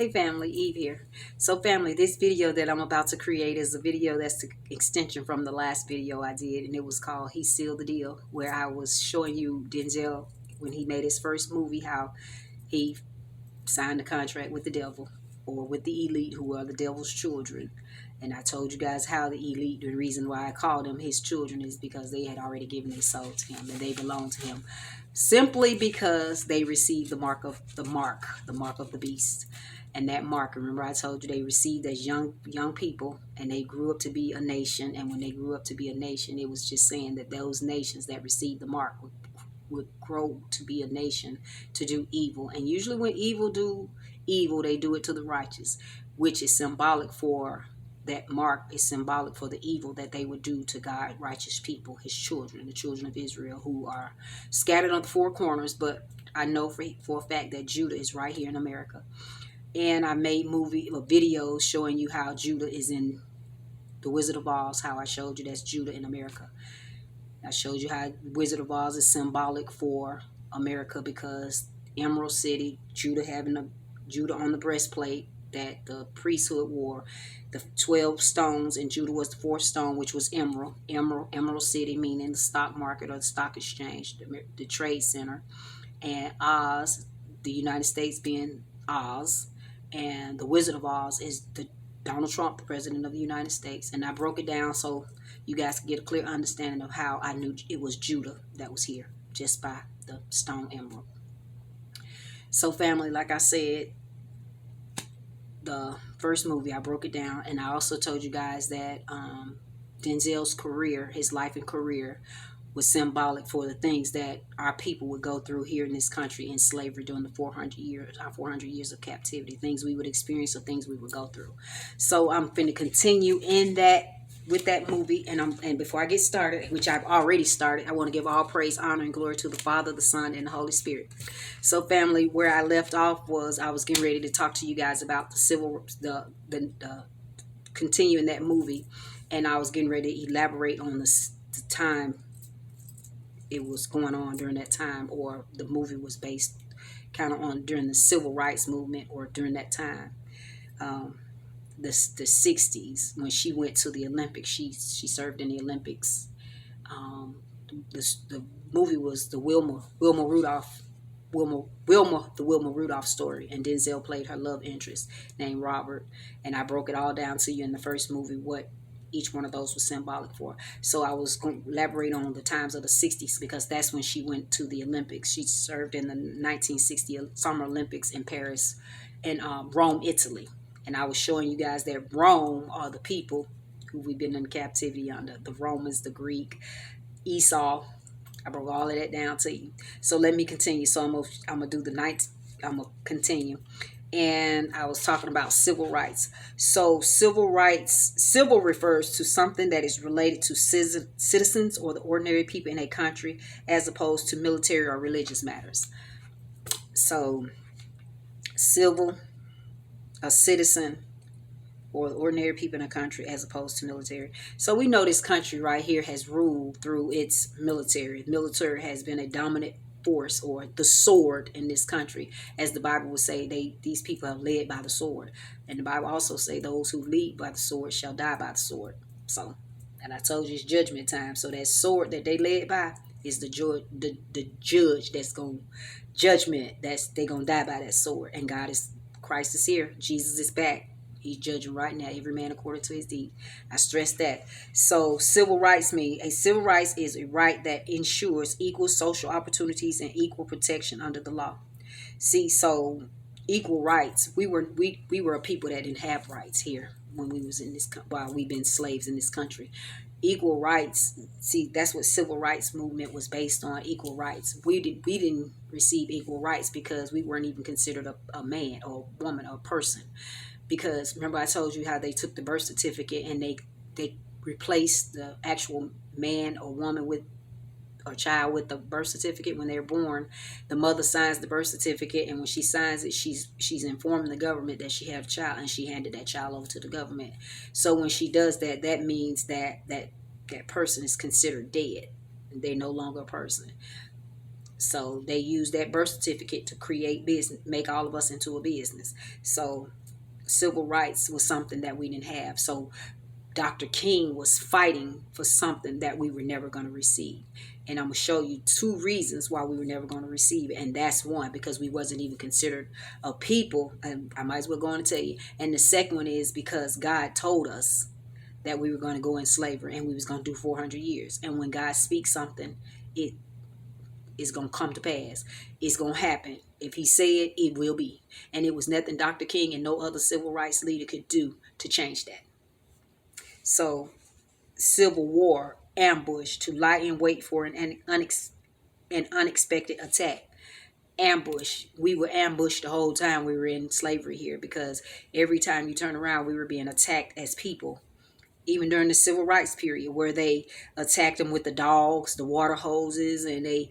Hey family, Eve here. So family, this video that I'm about to create is a video that's the extension from the last video I did, and it was called He Sealed the Deal, where I was showing you Denzel when he made his first movie, how he signed a contract with the devil, or with the elite, who are the devil's children. And I told you guys how the elite, the reason why I called them his children is because they had already given their soul to him and they belonged to him, simply because they received the mark of the beast. And that mark, remember I told you, they received as young people, and they grew up to be a nation. And when they grew up to be a nation, it was just saying that those nations that received the mark would grow to be a nation to do evil. And usually when evil do evil, they do it to the righteous, which is symbolic for, that mark is symbolic for the evil that they would do to God, righteous people, his children, the children of Israel, who are scattered on the four corners. But I know for a fact that Judah is right here in America. And I made videos showing you how Judah is in the Wizard of Oz, how I showed you that's Judah in America. I showed you how Wizard of Oz is symbolic for America, because Emerald City, Judah having Judah on the breastplate that the priesthood wore, the 12 stones, and Judah was the fourth stone, which was Emerald City, meaning the stock market or the stock exchange, the trade center, and Oz, the United States being Oz, and the Wizard of Oz is the Donald Trump, the president of the United States. And I broke it down so you guys can get a clear understanding of how I knew it was Judah that was here, just by the stone emerald. So family, like I said, the first movie, I broke it down, and I also told you guys that Denzel's career, his life and career, was symbolic for the things that our people would go through here in this country in slavery during the 400 years of captivity, things we would experience or things we would go through. So I'm going to continue in that with that movie, and before I get started, which I've already started, I want to give all praise, honor, and glory to the Father, the Son, and the Holy Spirit. So family, where I left off was I was getting ready to talk to you guys about the continuing that movie, and I was getting ready to elaborate on the time it was going on during that time, or the movie was based kind of on during the civil rights movement, or during that time, the 60s, when she went to the Olympics. She served in the Olympics. The movie was the Wilma Rudolph story, and Denzel played her love interest named Robert. And I broke it all down to you in the first movie what each one of those was symbolic for. So I was going to elaborate on the times of the 60s, because that's when she went to the Olympics. She served in the 1960 Summer Olympics in Paris and Rome, Italy. And I was showing you guys that Rome are the people who we've been in captivity under. The Romans, the Greek, Esau. I broke all of that down to you. So let me continue. So I'm gonna do the night. I'm gonna continue. And I was talking about civil rights. So civil refers to something that is related to citizens or the ordinary people in a country, as opposed to military or religious matters. So civil, a citizen, or the ordinary people in a country, as opposed to military. So we know this country right here has ruled through its military. The military has been a dominant force, or the sword, in this country. As the Bible would say, these people have led by the sword. And the Bible also say those who lead by the sword shall die by the sword. So, and I told you it's judgment time. So that sword that they led by is the judge that's going judgment. They're going to die by that sword. And Christ is here. Jesus is back. He's judging right now, every man according to his deed. I stress that. So civil rights civil rights is a right that ensures equal social opportunities and equal protection under the law. See, so equal rights. We were a people that didn't have rights here when we was in this, while we've been slaves in this country. Equal rights. See, that's what civil rights movement was based on, equal rights. We didn't receive equal rights because we weren't even considered a man or a woman or a person. Because remember I told you how they took the birth certificate and they replaced the actual man or woman with, or child, with the birth certificate. When they're born, the mother signs the birth certificate, and when she signs it, she's informing the government that she had a child, and she handed that child over to the government. So when she does that, that means that person is considered dead. They're no longer a person. So they used that birth certificate to create business, make all of us into a business. So civil rights was something that we didn't have. So Dr. King was fighting for something that we were never going to receive. And I'm going to show you two reasons why we were never going to receive it. And that's one, because we wasn't even considered a people. And I might as well go on and tell you. And the second one is because God told us that we were going to go in slavery and we was going to do 400 years. And when God speaks something, it is going to come to pass. It's going to happen. If he said, it will be. And it was nothing Dr. King and no other civil rights leader could do to change that. So Civil War, ambush, to lie in wait for an unexpected attack. Ambush. We were ambushed the whole time we were in slavery here, because every time you turn around, we were being attacked as people. Even during the civil rights period, where they attacked them with the dogs, the water hoses, and they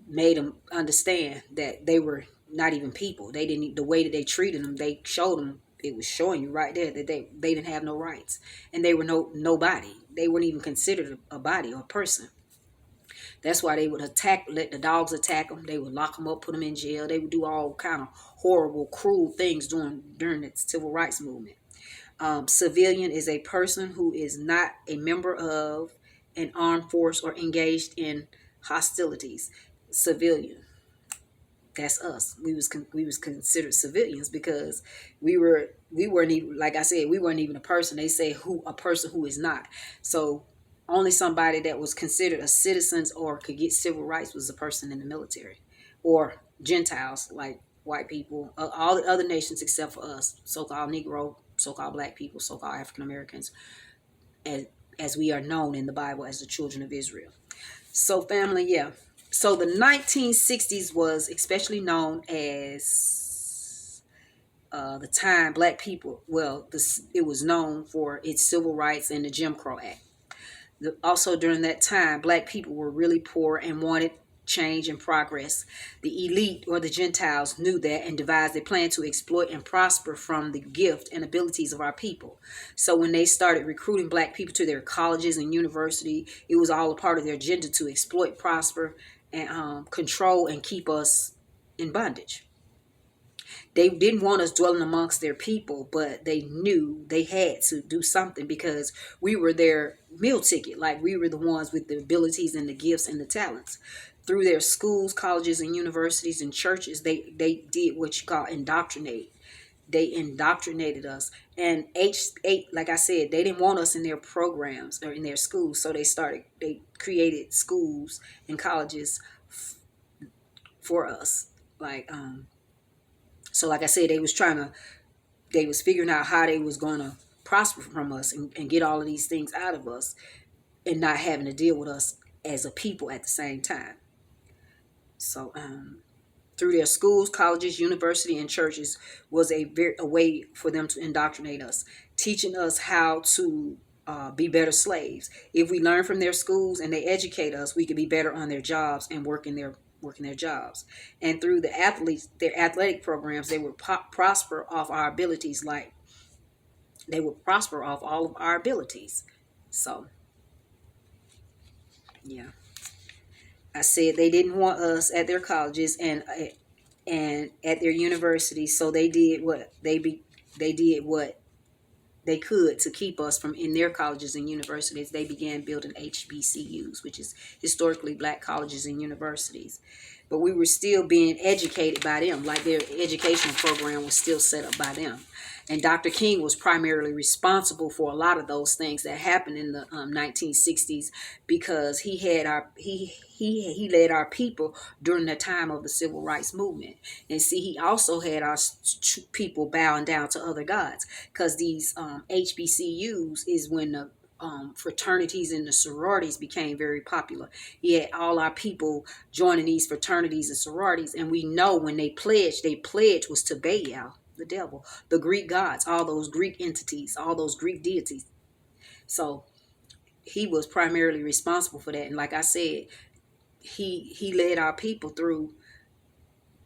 made them understand that they were not even people. They didn't, the way that they treated them, they showed them, it was showing you right there that they didn't have no rights, and they were nobody. They weren't even considered a body or a person. That's why they would attack, let the dogs attack them. They would lock them up, put them in jail. They would do all kind of horrible, cruel things during the civil rights movement. Civilian is a person who is not a member of an armed force or engaged in hostilities. Civilian, that's us. We was considered civilians because we weren't even, like I said, we weren't even a person. They say a person who is not. So only somebody that was considered a citizen or could get civil rights was a person in the military, or Gentiles like white people, all the other nations except for us, so-called Negro, so-called black people, so-called African Americans, as we are known in the Bible as the children of Israel. So family, yeah. So the 1960s was especially known as the time black people, it was known for its civil rights and the Jim Crow Act. Also during that time, black people were really poor and wanted change and progress. The elite, or the Gentiles, knew that and devised a plan to exploit and prosper from the gift and abilities of our people. So when they started recruiting black people to their colleges and university, it was all a part of their agenda to exploit, prosper, and control and keep us in bondage. They didn't want us dwelling amongst their people, but they knew they had to do something because we were their meal ticket. Like, we were the ones with the abilities and the gifts and the talents. Through their schools, colleges, and universities and churches, they did what you call indoctrinate. They indoctrinated us. And like I said, they didn't want us in their programs or in their schools. So they created schools and colleges for us. So like I said, they was figuring out how they was going to prosper from us and get all of these things out of us, and not having to deal with us as a people at the same time. So through their schools, colleges, university, and churches was a way for them to indoctrinate us, teaching us how to be better slaves. If we learn from their schools and they educate us, we could be better on their jobs and working their jobs. And through their athletic programs, they would prosper off our abilities. Like, they would prosper off all of our abilities. So yeah, I said they didn't want us at their colleges and at their universities, so they did what they did what they could to keep us from in their colleges and universities. They began building HBCUs, which is historically black colleges and universities. But we were still being educated by them, like their educational program was still set up by them. And Dr. King was primarily responsible for a lot of those things that happened in the 1960s, because he led our people during the time of the civil rights movement. And see, he also had our people bowing down to other gods, because these HBCUs is when the fraternities and the sororities became very popular. He had all our people joining these fraternities and sororities, and we know when they pledged was to Baal, the devil, the Greek gods, all those Greek entities, all those Greek deities. So he was primarily responsible for that. And like I said, he led our people through,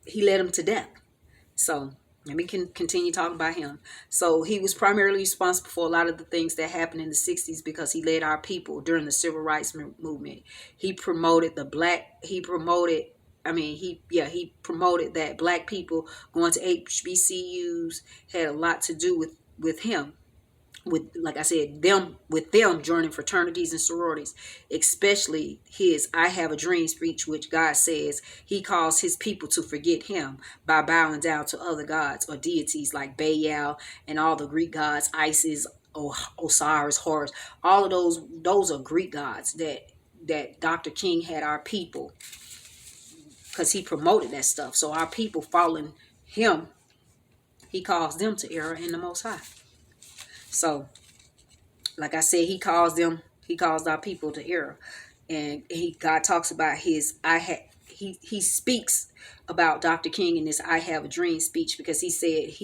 he led them to death. So let me continue talking about him. So he was primarily responsible for a lot of the things that happened in the 60s, because he led our people during the civil rights movement. He promoted he promoted that black people going to HBCUs had a lot to do with him, with, like I said, them joining fraternities and sororities, especially his "I Have a Dream" speech, which God says he calls his people to forget him by bowing down to other gods or deities like Baal and all the Greek gods, Isis, Osiris, Horus. All of those are Greek gods that Dr. King had our people, because he promoted that stuff. So our people following him, he calls them to error in the Most High. So, like I said, he calls our people to error. And God talks about he speaks about Dr. King in this "I Have a Dream" speech, because he said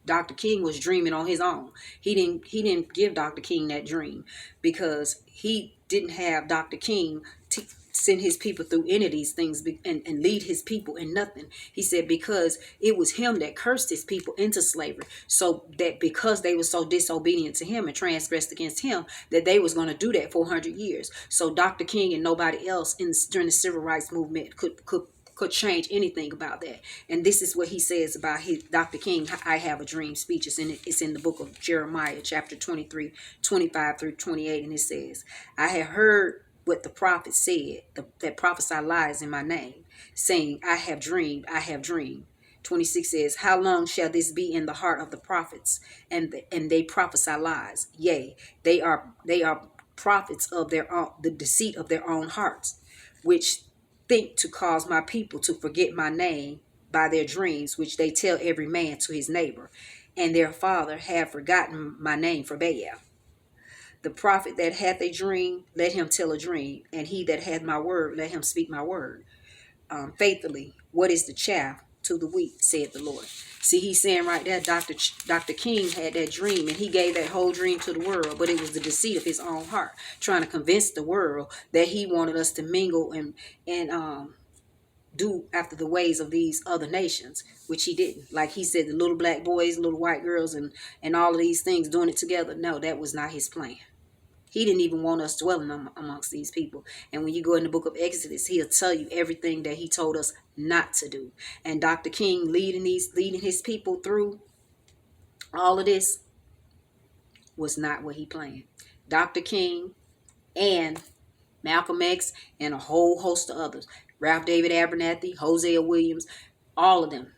Dr. King was dreaming on his own. He didn't give Dr. King that dream, because he didn't have Dr. King to send his people through any of these things and lead his people in nothing. He said because it was him that cursed his people into slavery. So that because they were so disobedient to him and transgressed against him, that they was going to do that for 100 years. So Dr. King and nobody else during the civil rights movement could change anything about that. And this is what he says about his Dr. King "I Have a Dream" speech. It's in the book of Jeremiah, chapter 23, 25 through 28. And it says, "I have heard what the prophet said, that prophesy lies in my name, saying, I have dreamed, I have dreamed." 26 says, "How long shall this be in the heart of the prophets? And they prophesy lies. Yea, they are prophets of their own, the deceit of their own hearts, which think to cause my people to forget my name by their dreams, which they tell every man to his neighbor. And their father have forgotten my name for Baal. The prophet that hath a dream, let him tell a dream. And he that hath my word, let him speak my word. Faithfully, what is the chaff to the wheat, saith the Lord." See, he's saying right there, Dr. King had that dream, and he gave that whole dream to the world, but it was the deceit of his own heart, trying to convince the world that he wanted us to mingle and do after the ways of these other nations, which he didn't. Like he said, the little black boys, little white girls, and all of these things doing it together. No, that was not his plan. He didn't even want us dwelling amongst these people. And when you go in the book of Exodus, he'll tell you everything that he told us not to do. And Dr. King leading his people through all of this was not what he planned. Dr. King and Malcolm X and a whole host of others, Ralph David Abernathy, Hosea Williams, all of them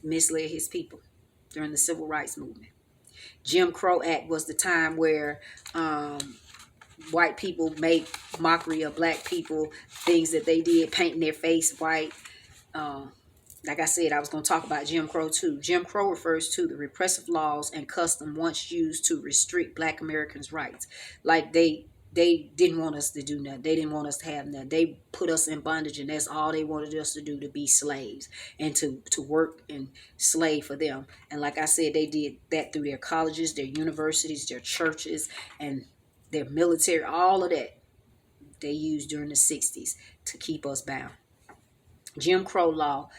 misled his people during the Civil Rights Movement. Jim Crow Act was the time where white people make mockery of black people, things that they did, painting their face white. Like I said, I was going to talk about Jim Crow too. Jim Crow refers to the repressive laws and custom once used to restrict black Americans' rights. Like they didn't want us to do nothing. They didn't want us to have nothing. They put us in bondage, and that's all they wanted us to do, to be slaves and to work and slave for them. And like I said, they did that through their colleges, their universities, their churches, and their military. All of that they used during the 60s to keep us bound. Jim Crow law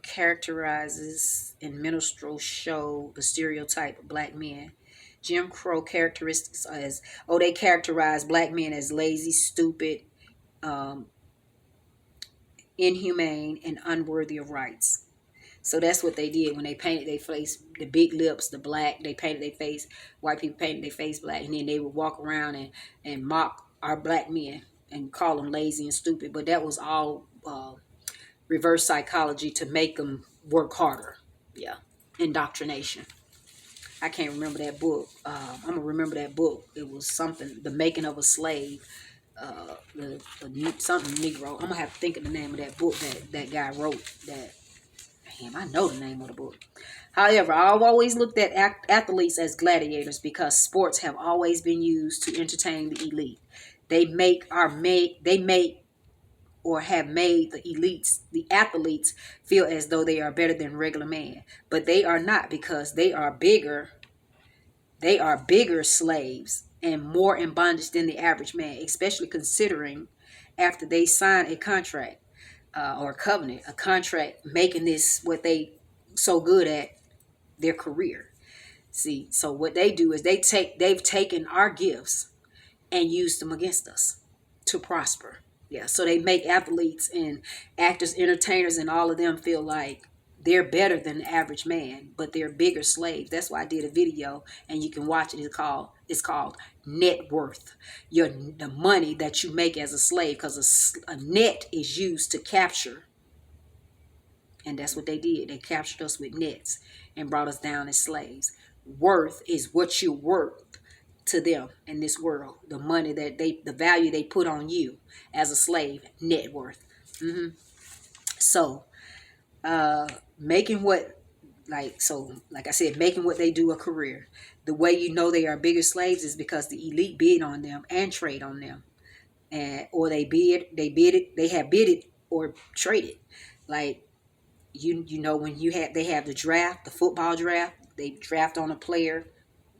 characterizes and minstrel show the stereotype of black men. Jim Crow characteristics they characterize black men as lazy, stupid, inhumane, and unworthy of rights. So that's what they did when they painted their face, the big lips, the black, they painted their face, white people painted their face black, and then they would walk around and mock our black men and call them lazy and stupid. But that was all reverse psychology to make them work harder. Yeah, indoctrination. I can't remember that book. I'm going to remember that book. It was something, The Making of a Slave, something Negro. I'm going to have to think of the name of that book that guy wrote. Damn, I know the name of the book. However, I've always looked at athletes as gladiators because sports have always been used to entertain the elite. They make or have made the athletes feel as though they are better than regular man. But they are not, because they are bigger slaves and more in bondage than the average man, especially considering after they sign a contract or a covenant, a contract, making this what they so good at, their career. See, so what they do is they've taken our gifts and used them against us to prosper. Yeah, so they make athletes and actors, entertainers, and all of them feel like they're better than the average man, but they're bigger slaves. That's why I did a video, and you can watch it. It's called net worth. The money that you make as a slave, because a net is used to capture, and that's what they did. They captured us with nets and brought us down as slaves. Worth is what you're worth to them in this world. The money that the value they put on you as a slave, net worth. hmm So, making what, like I said, making what they do a career. The way you know they are bigger slaves is because the elite bid on them and trade on them, and or they have bidded or traded. Like you know when they have the draft, the football draft, they draft on a player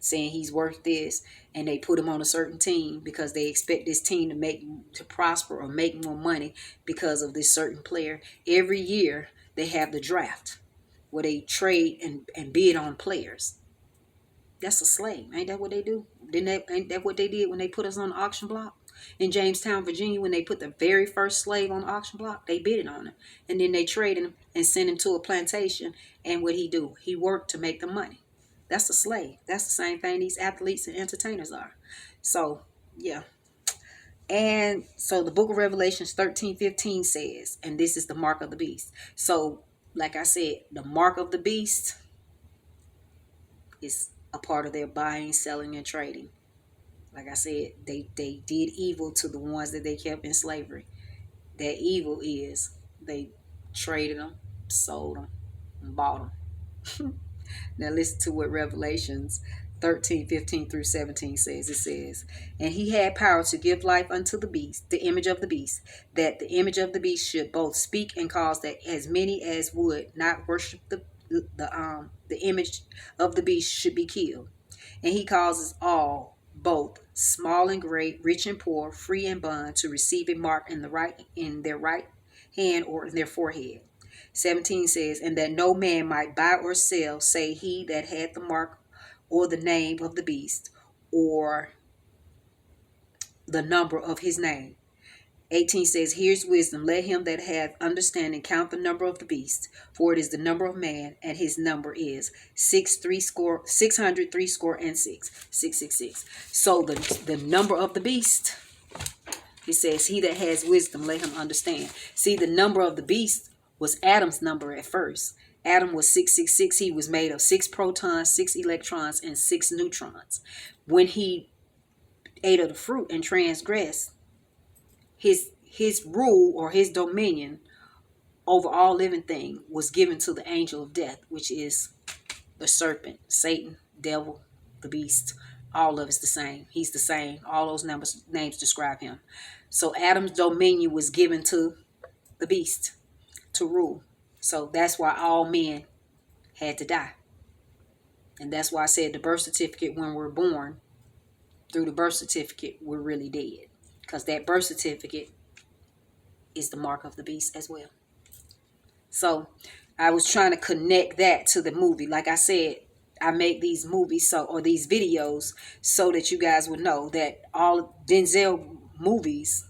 saying he's worth this, and they put him on a certain team because they expect this team to prosper or make more money because of this certain player. Every year they have the draft where they trade and bid on players. That's a slave. Ain't that what they do? Ain't that what they did when they put us on the auction block? In Jamestown, Virginia, when they put the very first slave on the auction block, they bid on him. And then they traded him and sent him to a plantation. And what he do? He worked to make the money. That's a slave. That's the same thing these athletes and entertainers are. So, yeah. And so the book of Revelations 13:15 says, and this is the mark of the beast. So, like I said, the mark of the beast is a part of their buying, selling, and trading. Like I said, they did evil to the ones that they kept in slavery. That evil is they traded them, sold them, and bought them. Now listen to what Revelations 13:15 through 17 says. It says, and he had power to give life unto the beast, the image of the beast, that the image of the beast should both speak and cause that as many as would not worship the image of the beast should be killed. And he causes all, both small and great, rich and poor, free and bond, to receive a mark in their right hand or in their forehead. 17 says, and that no man might buy or sell, say he that had the mark or the name of the beast or the number of his name. 18 says, here's wisdom. Let him that hath understanding count the number of the beast, for it is the number of man, and his number is 603 and 666. So the number of the beast, it says, he that has wisdom, let him understand. See, the number of the beast was Adam's number at first. Adam was 666. He was made of 6 protons, 6 electrons, and 6 neutrons. When he ate of the fruit and transgressed, his rule or his dominion over all living thing was given to the angel of death, which is the serpent, Satan, devil, the beast. All of it's the same. He's the same. All those names describe him. So Adam's dominion was given to the beast to rule. So that's why all men had to die. And that's why I said the birth certificate, when we're born, through the birth certificate, we're really dead. Because that birth certificate is the mark of the beast as well. So I was trying to connect that to the movie. Like I said, I make these movies or these videos so that you guys would know that all Denzel movies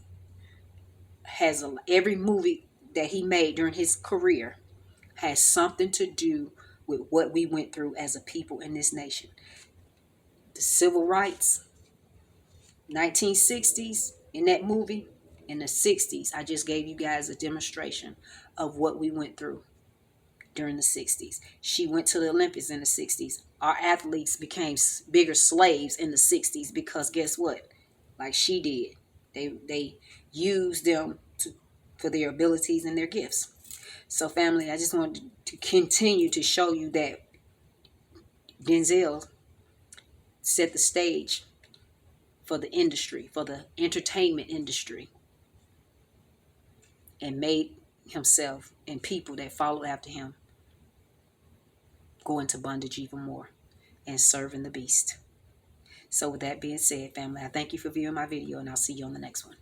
every movie that he made during his career has something to do with what we went through as a people in this nation. The civil rights, 1960s in that movie. In the 60s, I just gave you guys a demonstration of what we went through during the 60s. She went to the Olympics in the 60s. Our athletes became bigger slaves in the 60s because guess what? Like she did. They used them for their abilities and their gifts. So family, I just wanted to continue to show you that Denzel set the stage for the industry, for the entertainment industry, and made himself and people that followed after him go into bondage even more and serving the beast. So with that being said, family, I thank you for viewing my video, and I'll see you on the next one.